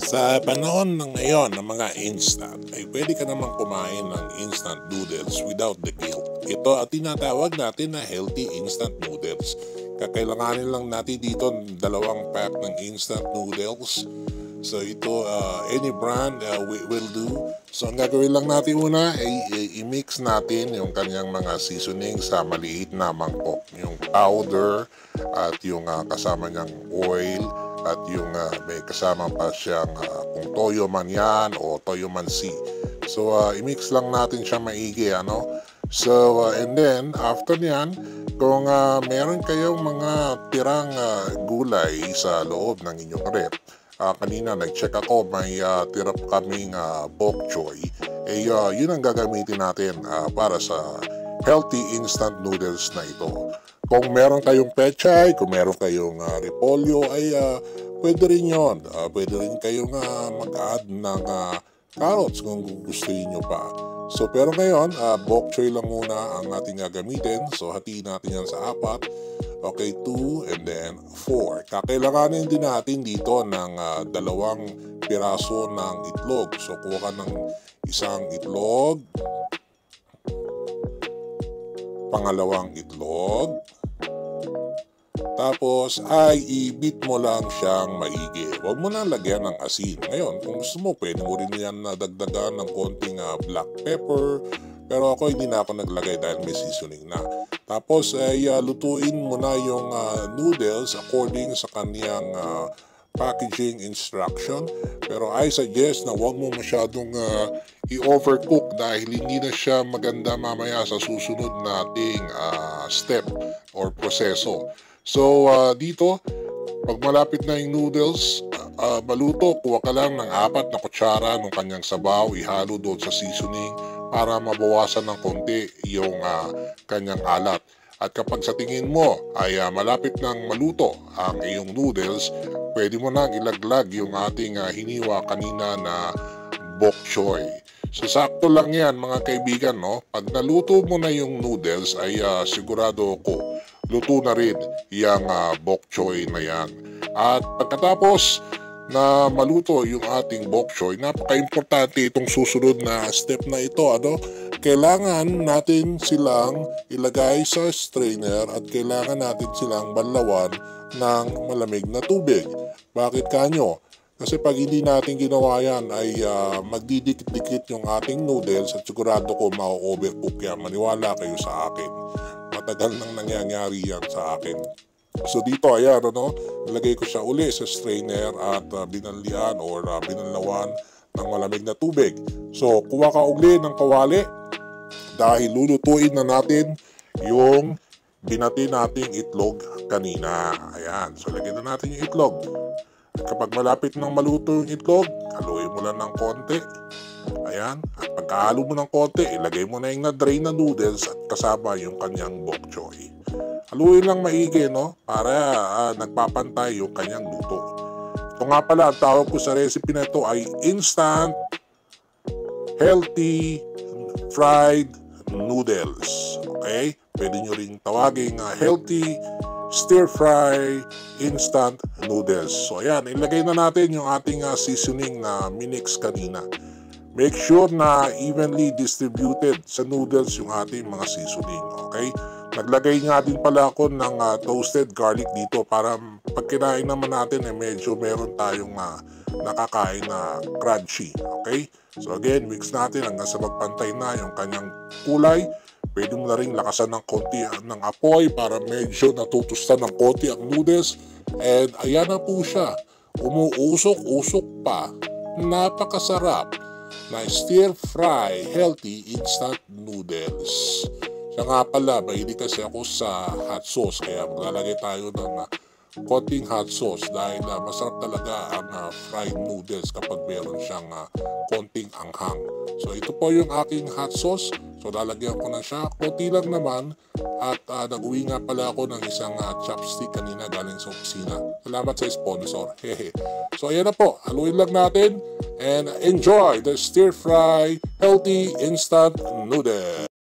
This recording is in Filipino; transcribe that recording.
Sa panahon ng ngayon ng mga instant, ay pwede ka namang kumain ng instant noodles without the guilt. Ito at tinatawag natin na healthy instant noodles. Kakailanganin lang natin dito dalawang pack ng instant noodles. So ito, any brand will do. So ang gagawin lang natin una ay i-mix natin yung kanyang mga seasoning sa maliit na mangkok. Yung powder at yung kasama niyang oil at yung may kasama pa siyang kung toyo man yan o toyo man si. So i-mix lang natin siya maigi, ano? So and then after niyan, kung meron kayong mga tirang gulay sa loob ng inyong rep, kanina nag-check ako, may tira kaming bok choy, yun ang gagamitin natin para sa healthy instant noodles na ito. Kung meron kayong pechay, kung meron kayong repolyo, ay pwede rin yun. Pwede rin kayong mag-add ng carrots kung gusto niyo pa. So pero ngayon, bok choy lang muna ang ating gagamitin. So hatiin natin yan sa 4. Okay, 2 and then 4. Kakailanganin din natin dito ng 2 piraso ng itlog. So kuha ka ng isang itlog, pangalawang itlog, tapos ay i-beat mo lang siyang maigi. Huwag mo na lagyan ng asin. Ngayon, kung gusto mo, pwede mo rin yan nadagdagan ng konting black pepper. Pero ako hindi na ako naglagay dahil may seasoning na. Tapos ay lutuin mo na yung noodles according sa kaniyang packaging instruction. Pero I suggest na huwag mo masyadong i-overcook dahil hindi na siya maganda mamaya sa susunod nating step or proseso. So dito, pag malapit na yung noodles maluto, kuha ka lang ng 4 na kutsara ng kanyang sabaw, ihalo doon sa seasoning para mabawasan ng konti yung kanyang alat. At kapag sa tingin mo ay malapit nang maluto ang iyong noodles, pwede mo nang ilaglag yung ating hiniwa kanina na bok choy. So sakto lang yan mga kaibigan, no? Pag naluto mo na yung noodles ay sigurado ko luto na rin yung bok choy na yan. At pagkatapos na maluto yung ating bok choy, napaka-importante itong susunod na step na ito, ano? Kailangan natin silang ilagay sa strainer at kailangan natin silang banlawan ng malamig na tubig. Bakit kanyo? Kasi pag hindi natin ginawa yan ay magdidikit-dikit yung ating noodles at sigurado ko ma-overcook yan. Maniwala kayo sa akin. Matagal nang nangyayari yan sa akin. So dito, ayan, ano, nilagay ko siya uli sa strainer at binanlian or binanlawan ng malamig na tubig. So kuha ka uli ng kawali dahil lulutuin na natin yung binati nating itlog kanina. Ayan, so lagyan na natin yung itlog. Kapag malapit nang maluto yung itlog, haluin mo lang ng konti. Ayan, at pagkahalo mo ng konti, ilagay mo na yung na-drain na noodles at kasama yung kanyang bok choy. Haluin lang maigi, no? Para nagpapantay yung kanyang luto. Ito nga pala, ang tawag ko sa recipe na ito ay instant healthy fried noodles. Okay? Pwede nyo rin tawagin healthy stir-fry instant noodles. So ayan, ilagay na natin yung ating seasoning na minix kanina. Make sure na evenly distributed sa noodles yung ating mga seasoning. Okay? Naglagay nga din pala ako ng toasted garlic dito para pag kinain naman natin medyo meron tayong nakakain na crunchy. Okay? So again, mix natin hanggang sa magpantay na yung kanyang kulay. Pwede mo na rin lakasan ng konti ng apoy para medyo natutustan ng konti ang noodles. And ayan na po siya. Umuusok-usok pa. Napakasarap na stir-fry healthy instant noodles. Siya nga pala, mahilig kasi ako sa hot sauce. Kaya maglalagay tayo ng konting hot sauce dahil masarap talaga ang fried noodles kapag meron siyang konting anghang. So ito po yung aking hot sauce. So lalagyan ko na siya. Konti lang naman. At nag-uwi nga pala ako ng isang chopstick kanina galing sa opisina. Salamat sa sponsor. So ayan na po. Haluin lang natin. And enjoy the stir-fry healthy instant noodles.